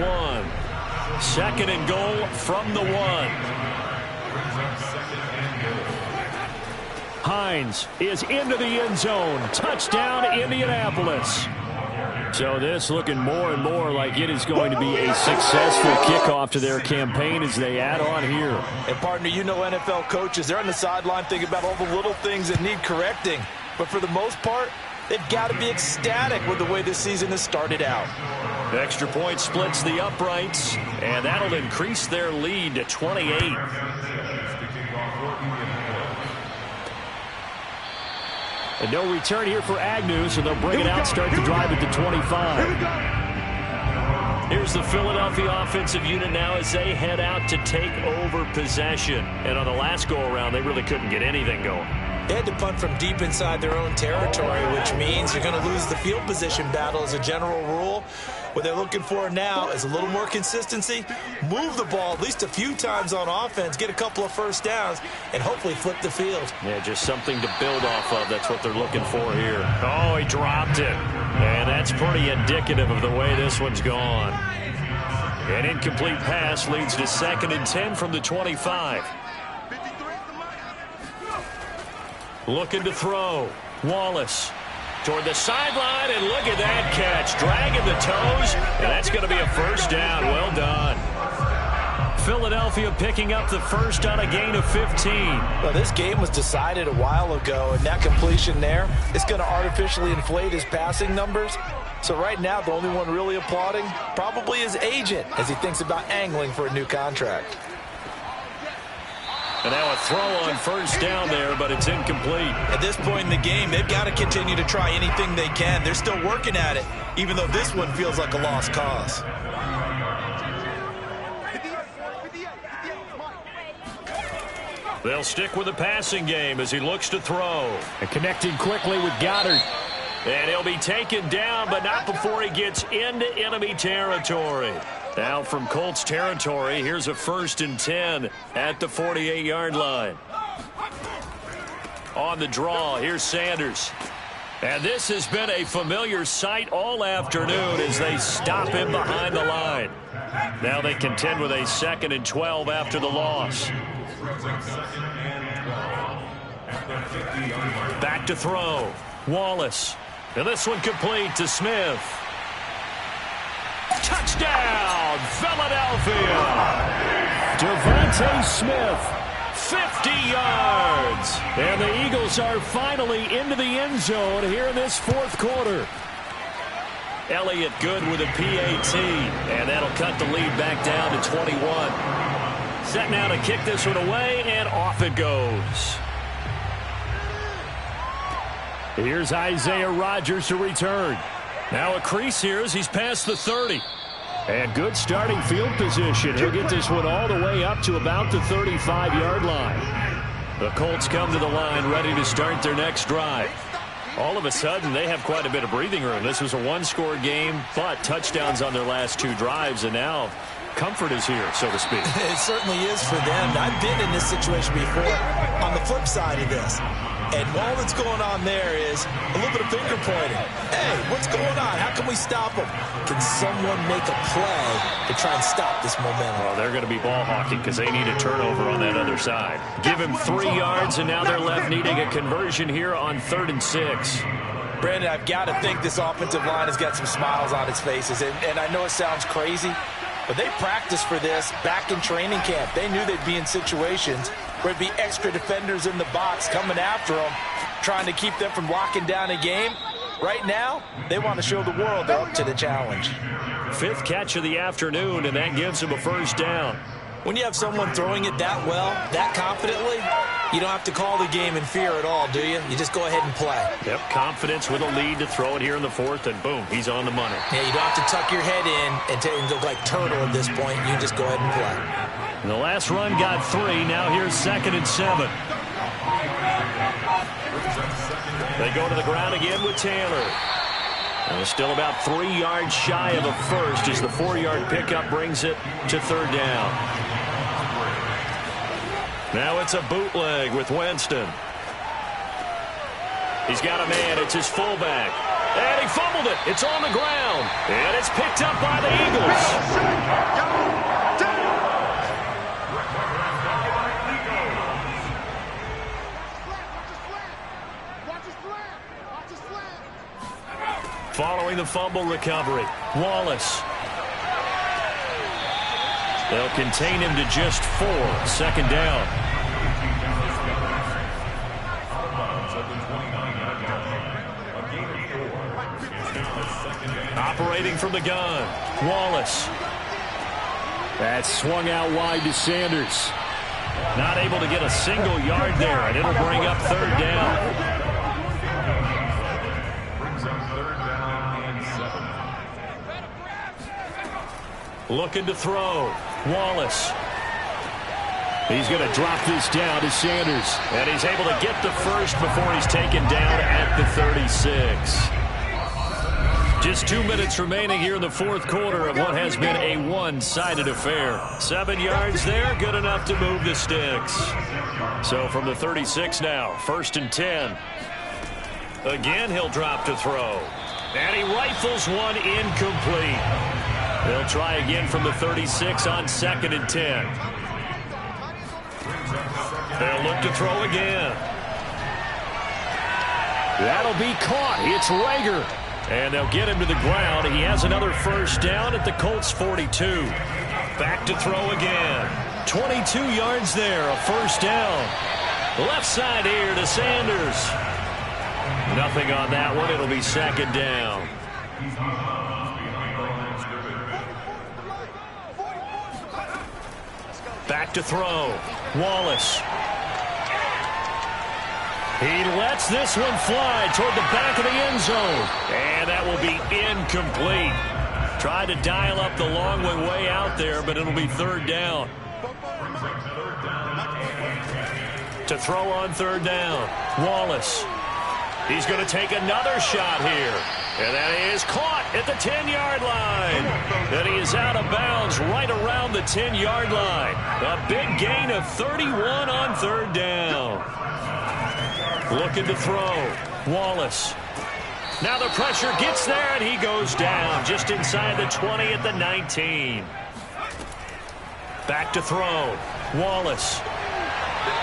2nd and goal from the 1. Hines is into the end zone. Touchdown, Indianapolis. So this looking more and more like it is going to be a successful kickoff to their campaign as they add on here. And partner, you know NFL coaches, they're on the sideline thinking about all the little things that need correcting. But for the most part, they've got to be ecstatic with the way this season has started out. The extra point splits the uprights, and that'll increase their lead to 28. And no return here for Agnew, so they'll bring it out, start the drive at the 25. Here's the Philadelphia offensive unit now as they head out to take over possession. And on the last go-around, they really couldn't get anything going. They had to punt from deep inside their own territory, which means you're going to lose the field position battle as a general rule. What they're looking for now is a little more consistency, move the ball at least a few times on offense, get a couple of first downs, and hopefully flip the field. Yeah, just something to build off of. That's what they're looking for here. Oh, he dropped it. And that's pretty indicative of the way this one's gone. An incomplete pass leads to 2nd and 10 from the 25. Looking to throw. Wallace toward the sideline, and look at that catch. Dragging the toes, and that's going to be a first down. Well done. Philadelphia picking up the first on a gain of 15. Well, this game was decided a while ago, and that completion there is going to artificially inflate his passing numbers. So right now, the only one really applauding probably his agent as he thinks about angling for a new contract. And now a throw on first down there, but it's incomplete. At this point in the game, they've got to continue to try anything they can. They're still working at it, even though this one feels like a lost cause. They'll stick with the passing game as he looks to throw. And connecting quickly with Goddard. And he'll be taken down, but not before he gets into enemy territory. Now from Colts territory, here's a 1st and 10 at the 48-yard line. On the draw, here's Sanders. And this has been a familiar sight all afternoon as they stop him behind the line. Now they contend with a 2nd and 12 after the loss. Back to throw. Wallace. And this one complete to Smith. Touchdown, Philadelphia! Devontae Smith. 50 yards. And the Eagles are finally into the end zone here in this 4th quarter. Elliott good with a PAT. And that'll cut the lead back down to 21. Set now to kick this one away, and off it goes. Here's Isaiah Rodgers to return. Now a crease here as he's past the 30. And good starting field position. He'll get this one all the way up to about the 35-yard line. The Colts come to the line ready to start their next drive. All of a sudden, they have quite a bit of breathing room. This was a one-score game, but touchdowns on their last 2 drives, and now comfort is here, so to speak. It certainly is for them. I've been in this situation before on the flip side of this. And all that's going on there is a little bit of finger pointing. Hey, what's going on? How can we stop them? Can someone make a play to try and stop this momentum? Well, they're going to be ball hawking because they need a turnover on that other side. Give him 3 yards, and now they're left needing a conversion here on 3rd and 6. Brandon, I've got to think this offensive line has got some smiles on its faces. And I know it sounds crazy, but they practiced for this back in training camp. They knew they'd be in situations where it'd be extra defenders in the box coming after them, trying to keep them from locking down a game. Right now, they want to show the world they're up to the challenge. 5th catch of the afternoon, and that gives them a first down. When you have someone throwing it that well, that confidently, You don't have to call the game in fear at all, do you? You just go ahead and play. Yep, confidence with a lead to throw it here in the fourth, and boom, he's on the money. Yeah, you don't have to tuck your head in and look like turtle at this point. You just go ahead and play. And the last run got 3. Now here's 2nd and 7. They go to the ground again with Taylor. And it's still about 3 yards shy of a first as the 4-yard pickup brings it to 3rd down. Now it's a bootleg with Winston. He's got a man. It's his fullback. And he fumbled it. It's on the ground. And it's picked up by the Eagles. Following the fumble recovery, Wallace. They'll contain him to just 4. 2nd down. Operating from the gun, Wallace. That's swung out wide to Sanders. Not able to get a single yard there, and it'll bring up 3rd down. Looking to throw. Wallace. He's going to drop this down to Sanders. And he's able to get the first before he's taken down at the 36. Just 2 minutes remaining here in the fourth quarter of what has been a one-sided affair. 7 yards there, good enough to move the sticks. So from the 36 now, 1st and 10. Again, he'll drop to throw. And he rifles one incomplete. They'll try again from the 36 on 2nd and 10. They'll look to throw again. That'll be caught. It's Rager. And they'll get him to the ground. He has another first down at the Colts 42. Back to throw again. 22 yards there, a first down. Left side here to Sanders. Nothing on that one. It'll be 2nd down. Back to throw. Wallace. He lets this one fly toward the back of the end zone. And that will be incomplete. Tried to dial up the long way out there, but it'll be 3rd down. To throw on 3rd down. Wallace. He's going to take another shot here. And that is caught at the 10-yard line. And he is out of bounds right around the 10-yard line. A big gain of 31 on 3rd down. Looking to throw. Wallace. Now the pressure gets there, and he goes down just inside the 20 at the 19. Back to throw. Wallace.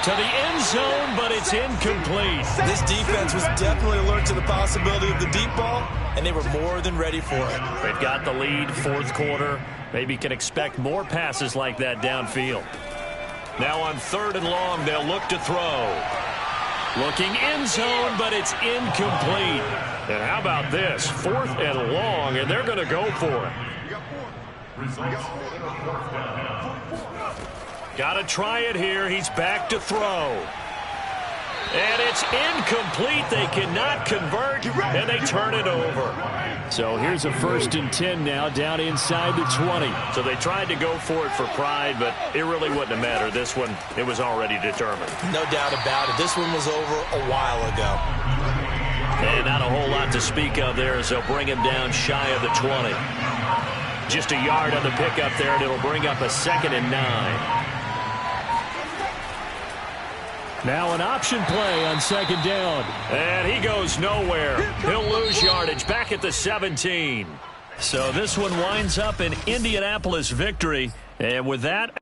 To the end zone, but it's incomplete. This defense was definitely alert to the possibility of the deep ball, and they were more than ready for it. They've got the lead, fourth quarter. Maybe can expect more passes like that downfield. Now on 3rd and long, they'll look to throw. Looking end zone, but it's incomplete. And how about this? 4th and long, and they're going to go for it. Got to try it here. He's back to throw. And it's incomplete. They cannot convert, and they turn it over. So here's a 1st and 10 now, down inside the 20. So they tried to go for it for pride, but it really wouldn't have mattered. This one, it was already determined. No doubt about it. This one was over a while ago. And not a whole lot to speak of there as they'll bring him down shy of the 20. Just a yard on the pickup there, and it'll bring up a 2nd and 9. Now an option play on 2nd down. And he goes nowhere. He'll lose yardage back at the 17. So this one winds up an Indianapolis victory. And with that...